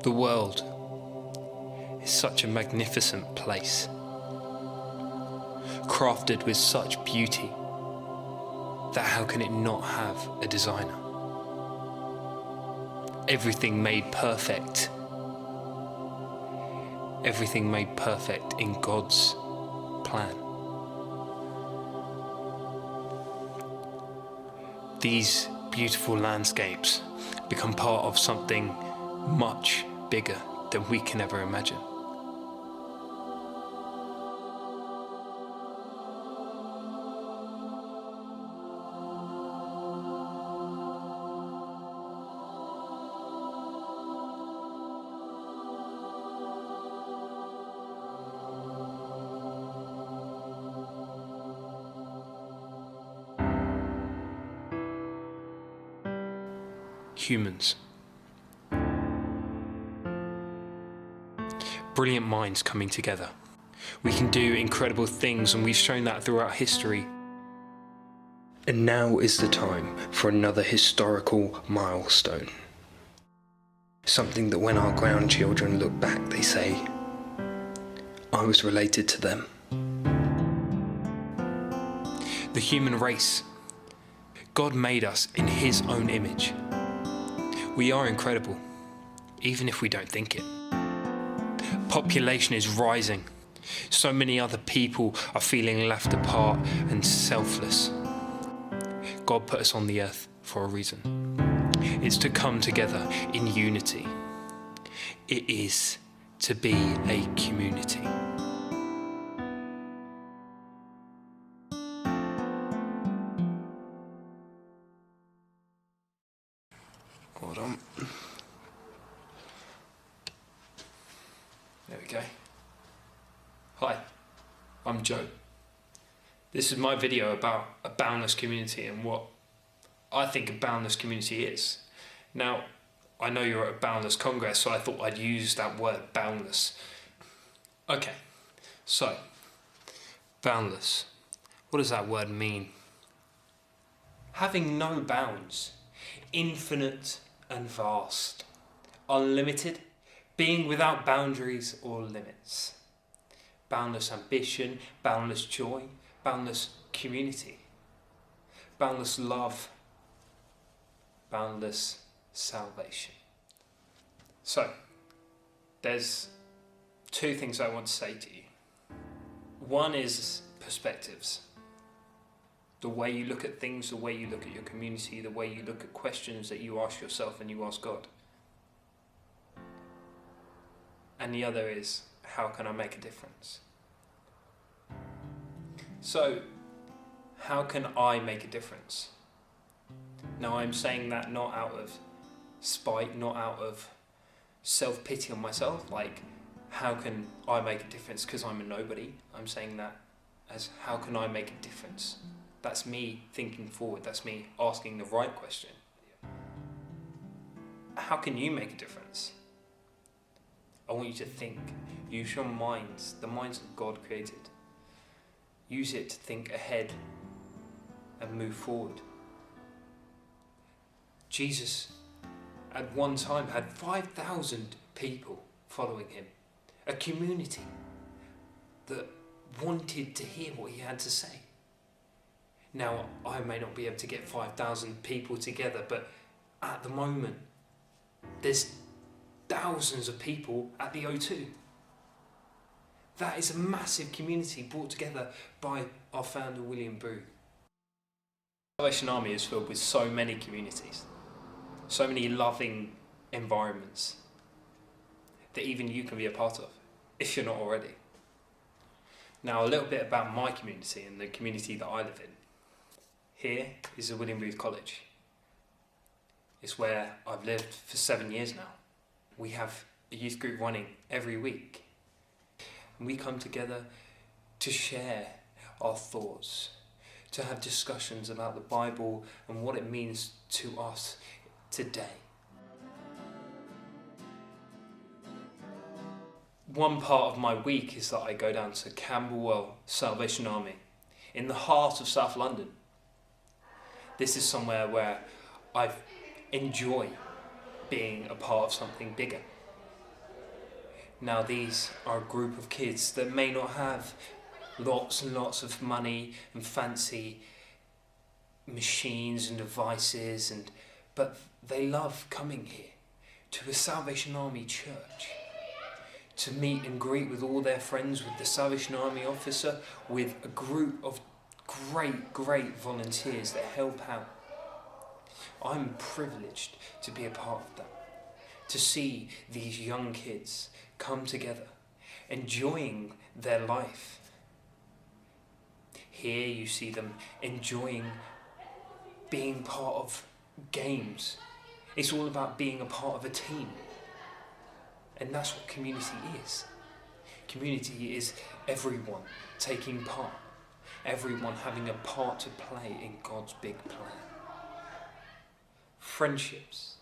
The world is such a magnificent place, crafted with such beauty that how can it not have a designer? Everything made perfect. Everything made perfect in God's plan. These beautiful landscapes become part of something much bigger than we can ever imagine. Humans. Brilliant minds coming together. We can do incredible things, and we've shown that throughout history. And now is the time for another historical milestone. Something that when our grandchildren look back, they say, I was related to them. The human race. God made us in His own image. We are incredible, even if we don't think it. Population is rising. So many other people are feeling left apart and selfless. God put us on the earth for a reason. It's to come together in unity. It is to be a community. Hold on. There we go. Hi, I'm Joe. This is my video about a boundless community and what I think a boundless community is. Now, I know you're at a Boundless Congress, so I thought I'd use that word, boundless. Okay, so, boundless. What does that word mean? Having no bounds, infinite and vast, unlimited, being without boundaries or limits. Boundless ambition, boundless joy, boundless community, boundless love, boundless salvation. So, there's two things I want to say to you. One is perspectives. The way you look at things, the way you look at your community, the way you look at questions that you ask yourself and you ask God. And the other is, how can I make a difference? So, how can I make a difference? Now, I'm saying that not out of spite, not out of self-pity on myself, like, how can I make a difference because I'm a nobody? I'm saying that as, how can I make a difference? That's me thinking forward, that's me asking the right question. How can you make a difference? I want you to think. Use your minds, the minds that God created. Use it to think ahead and move forward. Jesus, at one time, had 5,000 people following him. A community that wanted to hear what he had to say. Now, I may not be able to get 5,000 people together, but at the moment, there's thousands of people at the O2. That is a massive community brought together by our founder, William Booth. The Salvation Army is filled with so many communities, so many loving environments that even you can be a part of, if you're not already. Now, a little bit about my community and the community that I live in. Here is the William Booth College. It's where I've lived for 7 years now. We have a youth group running every week. And we come together to share our thoughts, to have discussions about the Bible and what it means to us today. One part of my week is that I go down to Camberwell Salvation Army in the heart of South London. This is somewhere where I enjoy being a part of something bigger. Now these are a group of kids that may not have lots and lots of money and fancy machines and devices, but they love coming here to a Salvation Army church, to meet and greet with all their friends, with the Salvation Army officer, with a group of great volunteers that help out. I'm privileged to be a part of that, to see these young kids come together, enjoying their life. Here you see them enjoying being part of games. It's all about being a part of a team. And that's what community is. Community is everyone taking part, everyone having a part to play in God's big plan. Friendships,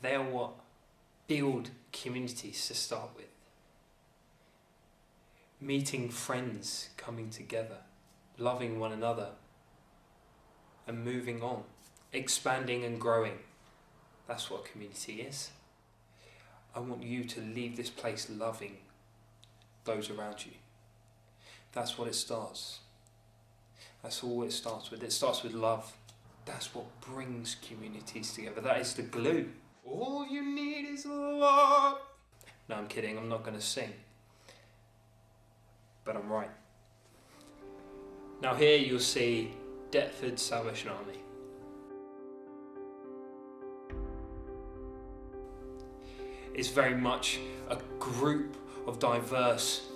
they are what build communities to start with. Meeting friends, coming together, loving one another, and moving on, expanding and growing. That's what community is. I want you to leave this place loving those around you. That's what it starts. That's all it starts with. It starts with love. That's what brings communities together. That is the glue. All you need is love. No, I'm kidding. I'm not going to sing. But I'm right. Now here you'll see Deptford Salvation Army. It's very much a group of diverse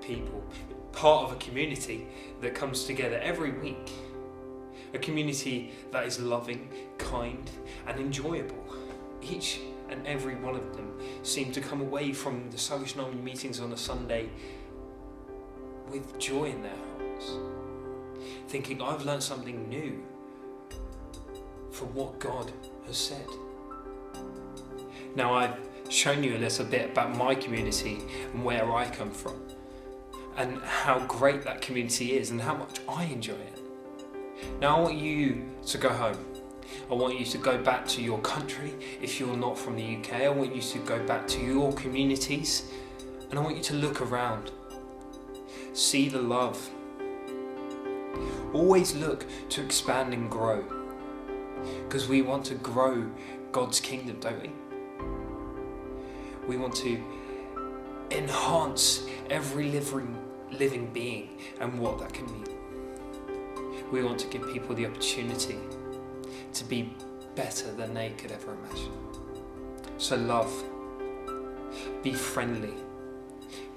people, part of a community that comes together every week. A community that is loving, kind and enjoyable. Each and every one of them seem to come away from the Salvation Army meetings on a Sunday with joy in their hearts, thinking, I've learned something new from what God has said. Now I've shown you a little bit about my community and where I come from, and how great that community is and how much I enjoy it. Now I want you to go home. I want you to go back to your country if you're not from the UK. I want you to go back to your communities, and I want you to look around. See the love. Always look to expand and grow, because we want to grow God's kingdom, don't we? We want to enhance every living being and what that can mean. We want to give people the opportunity to be better than they could ever imagine. So love, be friendly,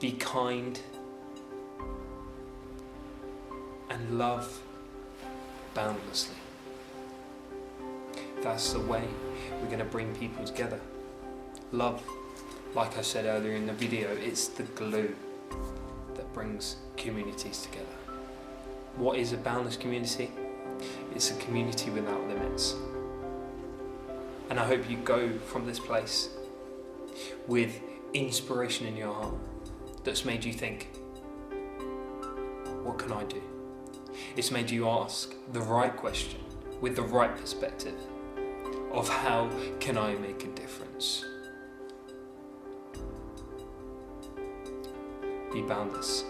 be kind, and love boundlessly. That's the way we're going to bring people together. Love, like I said earlier in the video, it's the glue that brings communities together. What is a boundless community? It's a community without limits. And I hope you go from this place with inspiration in your heart that's made you think, what can I do? It's made you ask the right question with the right perspective of how can I make a difference? Be boundless.